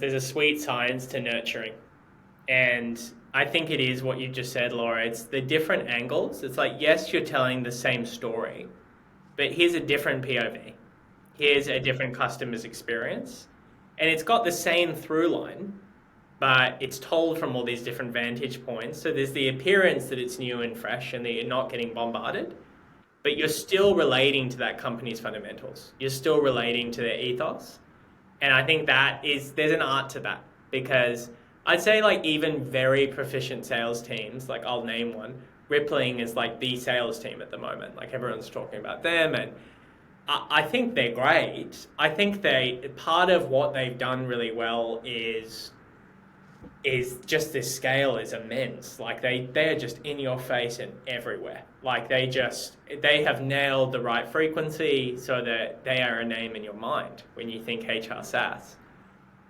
there's a sweet science to nurturing. And I think it is what you just said, Laura. It's the different angles. It's like, yes, you're telling the same story, but here's a different POV. Here's a different customer's experience. And it's got the same through line, but it's told from all these different vantage points. So there's the appearance that it's new and fresh and that you're not getting bombarded, but you're still relating to that company's fundamentals. You're still relating to their ethos. And I think there's an art to that, because I'd say like even very proficient sales teams, like I'll name one, Rippling is like the sales team at the moment. Like everyone's talking about them, and I think they're great. I think part of what they've done really well is just this scale is immense. Like they are just in your face and everywhere. Like they have nailed the right frequency so that they are a name in your mind when you think HR SaaS.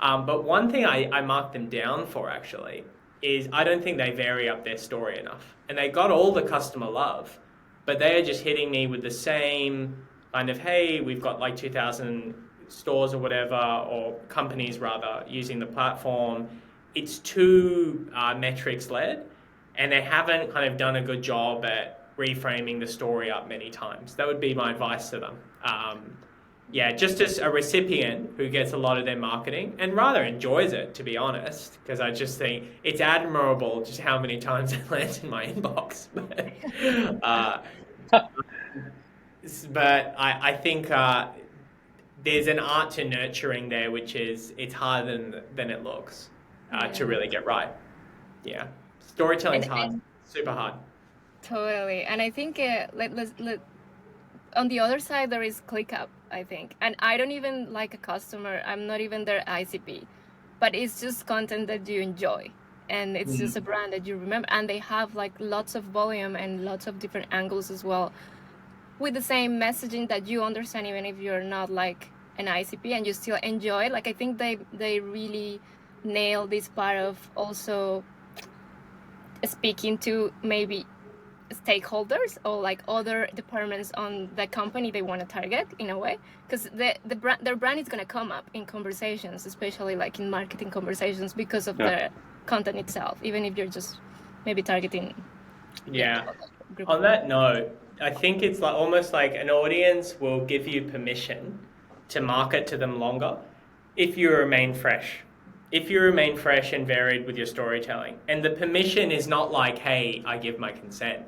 But one thing I marked them down for actually is I don't think they vary up their story enough. And they got all the customer love, but they are just hitting me with the same kind of, hey, we've got like 2,000 stores or whatever, or companies rather, using the platform. It's too metrics led, and they haven't kind of done a good job at reframing the story up many times. That would be my advice to them. Yeah, just as a recipient who gets a lot of their marketing and rather enjoys it, to be honest, because I just think it's admirable just how many times it lands in my inbox. uh, but I think there's an art to nurturing there, which is it's harder than it looks Yeah. to really get right. Yeah, storytelling's And hard, super hard. totally. And I think on the other side there is ClickUp, I think. And I don't even like a customer. I'm not even their ICP, but it's just content that you enjoy. And it's just a Mm. brand that you remember. And they have like lots of volume and lots of different angles as well, with the same messaging that you understand, even if you're not like an ICP and you still enjoy it. Like I think they really nail this part of also speaking to maybe stakeholders or like other departments on the company they want to target in a way, because their brand is going to come up in conversations, especially like in marketing conversations, because of Yeah. the content itself, even if you're just maybe targeting Yeah. a group On of that people. note, I think it's like almost like an audience will give you permission to market to them longer if you remain fresh. If you remain fresh and varied with your storytelling. And the permission is not like, hey, I give my consent.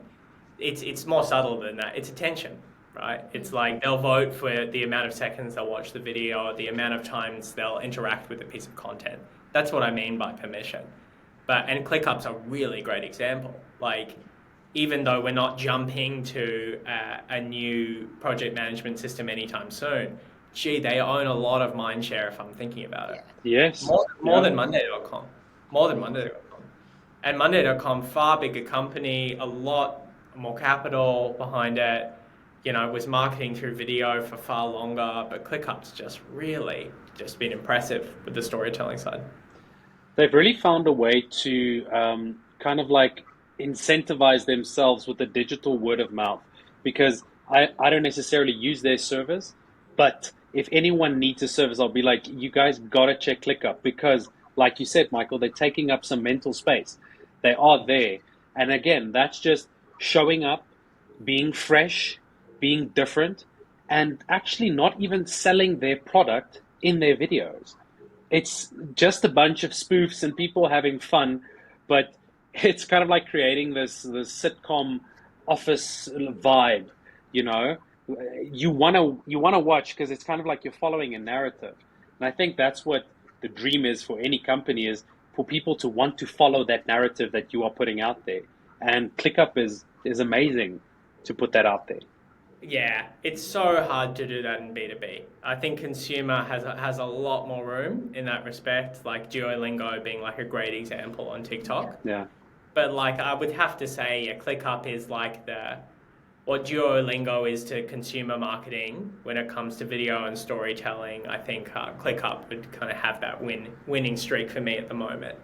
It's more subtle than that. It's attention, right? It's like they'll vote for the amount of seconds they'll watch the video, the amount of times they'll interact with a piece of content. That's what I mean by permission. And ClickUp's a really great example. Like, even though we're not jumping to a new project management system anytime soon, gee, they own a lot of mindshare if I'm thinking about it. Yeah. Yes. More Yeah. than Monday.com. More than Monday.com. And Monday.com, far bigger company, a lot more capital behind it, was marketing through video for far longer, but ClickUp's just really just been impressive with the storytelling side. They've really found a way to kind of like incentivize themselves with the digital word of mouth, because I don't necessarily use their service, but if anyone needs a service, I'll be like, you guys gotta check ClickUp, because like you said, Michael, they're taking up some mental space. They are there. And again, that's just showing up, being fresh, being different, and actually not even selling their product in their videos. It's just a bunch of spoofs and people having fun, but it's kind of like creating this sitcom office vibe, you know. You wanna watch because it's kind of like you're following a narrative, and I think that's what the dream is for any company, is for people to want to follow that narrative that you are putting out there. And ClickUp is amazing to put that out there. Yeah, it's so hard to do that in B2B. I think consumer has a lot more room in that respect, like Duolingo being like a great example on Yeah. TikTok. Yeah. But like I would have to say, yeah, ClickUp is like the what Duolingo is to consumer marketing when it comes to video and storytelling. I think ClickUp would kind of have that winning streak for me at the moment.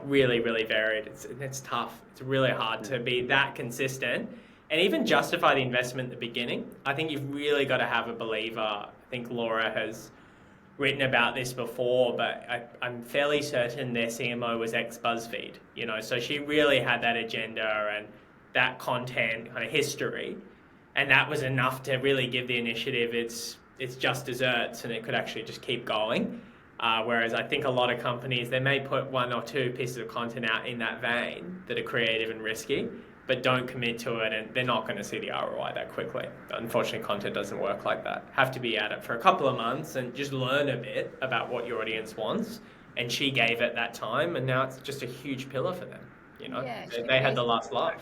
Really, really varied. It's tough. It's really hard to be that consistent and even justify the investment at the beginning. I think you've really got to have a believer. I think Laura has written about this before, but I'm fairly certain their CMO was ex-BuzzFeed, so she really had that agenda and that content kind of history, and that was enough to really give the initiative it's just desserts, and it could actually just keep going. Whereas I think a lot of companies, they may put 1 or 2 pieces of content out in that vein that are creative and risky, but don't commit to it, and they're not going to see the ROI that quickly. Unfortunately, content doesn't work like that. Have to be at it for a couple of months and just learn a bit about what your audience wants. And she gave it that time, and now it's just a huge pillar for them. Yeah, they had the last laugh.